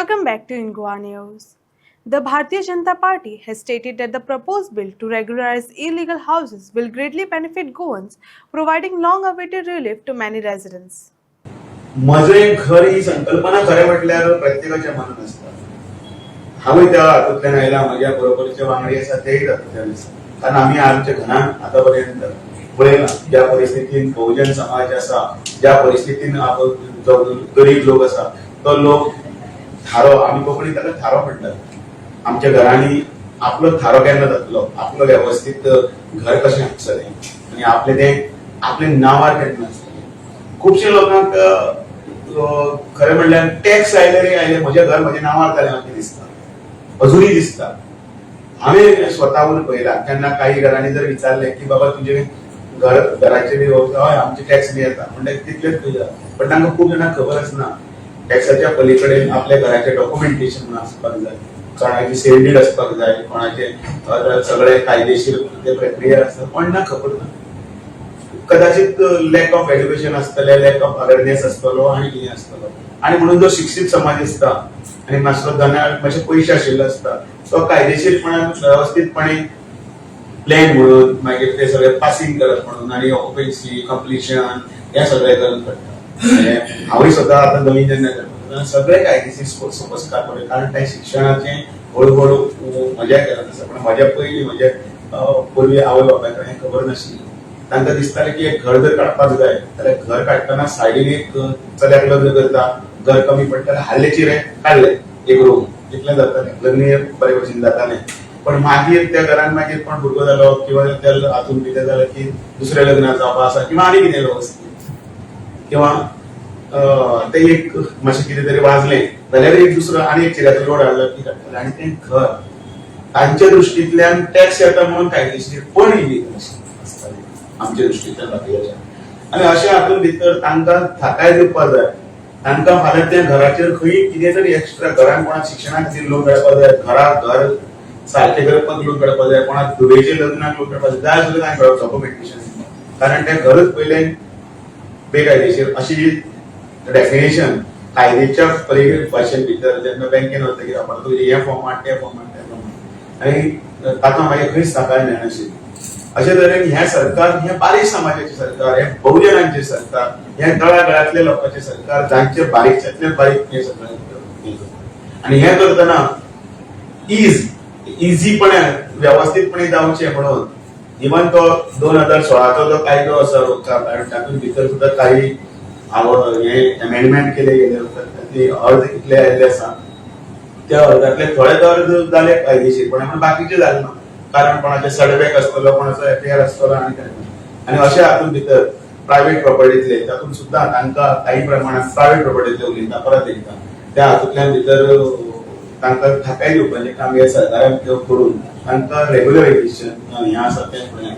Welcome back to Ingwa News. The Bharatiya Janata Party has stated that the proposed bill to regularize illegal houses will greatly benefit Goans, providing long-awaited relief to many residents. माझे घर ही संकल्पना खरे म्हटल्यावर प्रत्येकाच्या मनात असतात. हांवें त्या हातूंतल्यान आयला म्हज्या बरोबरचे वांगडी आसा तेय तातूंतल्यान आसा. कारण आमी आमच्या घरांत आतापर्यंत पळयला ज्या परिस्थितीन बहुजन समाज आसा, ज्या परिस्थितीन गरीब लोक आसा, तो लोक थारो आमी कोंकणी ताका थारो म्हणटात. आमच्या घरांनी आपलो थारो केन्ना जातलो, आपलो व्यवस्थीत घर कशें आसतलें आनी आपले नांवार केन्ना आसतलें. खुबशे लोकांक खरें म्हणल्यार टॅक्स आयले म्हजें घर म्हज्या नांवार जालें अशें दिसता, अजुनूय दिसता. हांवें स्वताहून पळयलां केन्ना काही घरांनी जर विचारलें की बाबा तुजें घराचेर हय आमचे टॅक्स बी येता म्हणल्यार तितलेच पळयता. पण तांकां खूब जाणांक खबर आसना टॅक्साच्या पलीकडेन आपल्या घराचें डॉक्युमेंटेशन आसपाक जाय, कोणाची सेल आसपाक जाय, कोणाचे सगळे कायदेशीर ते प्रक्रिया आसता, कोणाक खबर ना. कदाचित लॅक ऑफ एज्युकेशन आसतलें, लॅक ऑफ अवेरनेस आसतलो आनी कितें आसतलो. आनी म्हणून जो शिक्षीत समाज आसता आनी मातसो मातशे पयशे आशिल्लो आसता तो कायदेशीरपणान व्यवस्थीतपणे प्लॅन म्हणून मागीर ते सगळे पासिंग करप म्हणून आनी ऑक्युपन्सी कंप्लिशन हे सगळे करून करता. हांवूय स्वता आतां नवीन जेन्ना करता सगळे कायदेशीर संस्कार पडले. कारण त्या शिक्षणाचे हळू मजा करत आसा. पण म्हज्या पयलीं म्हजे पयलीं आवय बापाय कडेन खबर नाशिल्ली. तांकां दिसतालें की एक घर जर काडपाक जाय जाल्यार घर काडटना सायडीन एक चल्याक लग्न करता, घर कमी पडटा हाल्लेचेर काडलें एक रूम, इतलें जातालें. लग्न बरे भशेन जातालें. पण मागीर त्या घरान मागीर कोण भुरगो जालो किंवा त्या हातून कितें जालें की दुसऱ्या लग्नाक जावपा आसा किंवा आनी कितें व्यवस्थीत किंवा ते एक मातशें कितें तरी वाजलें जाल्यार एक दुसरो आनी एक चिऱ्याचो लोड हाडलो की काडटाले. आनी तें घर तांच्या दृश्टींतल्यान टॅक्स येता म्हणून कायदेशीर पण इलिगल आसतालें आमच्या दृश्टींतल्यान बाकीच्या. आनी अशें हातूंत भितर तांकां थाकाय दिवपा जाय. तांकां फाल्यां त्या घराचेर खंय कितें तरी एक्स्ट्रा घरान कोणाक शिक्षणा खातीर लोन काडपा जाय, घर सारकें करपाक लोन काडपा जाय, कोणाक धुवेच्या लग्नाक लोन काडपा जाय जाल्यार सुद्दां तांकां डॉक्युमेंटेशन. कारण तें घरच पयलें बेकायदेशीर अशी डेफिनेशन कायद्याच्या भाशेन भितर जेन्ना बँकेन वतकीर वापरता हे फॉर्माट ते फॉर्माट ते फॉर्माट आनी तातूंत मागीर खंयच थाकाय मेळनाशिल्ली. अशे तरेन हें सरकार हें बारीक समाजाचें सरकार, हें बहुजनांचें सरकार, हें तळागाळांतल्या लोकांचें सरकार जांचे बारीकच्यातले बारीक हें सगळें. आनी हें करतना इझीपणान व्यवस्थीतपणे जावचें म्हणून इवन तो 2016चो जो कायदो आसा रोजचा तातूंत भितर सुद्दां काही हे अमेंडमेंट केले गेले ते अर्ज कितले आयिल्ले आसा त्या अर्जातले थोडे अर्ज जाले कायदेशीरपणे पण बाकीचे जाले ना. कारण कोणाचे सडबॅक आसतलो, कोणाचो एफआयआर आसतलो आनी काय. आनी अशें हातूंत भितर प्रायव्हेट प्रॉपर्टीतले तातूंत सुद्दां तांकां काही प्रमाणात प्रायव्हेट प्रॉपर्टीतले उलयता परत एकदा त्या हातूंतल्यान भितर तांकां थाकाय दिवपाचें काम हे सरकारान करून तांकां रेग्युलरायझेशन हें आसा तें फुडें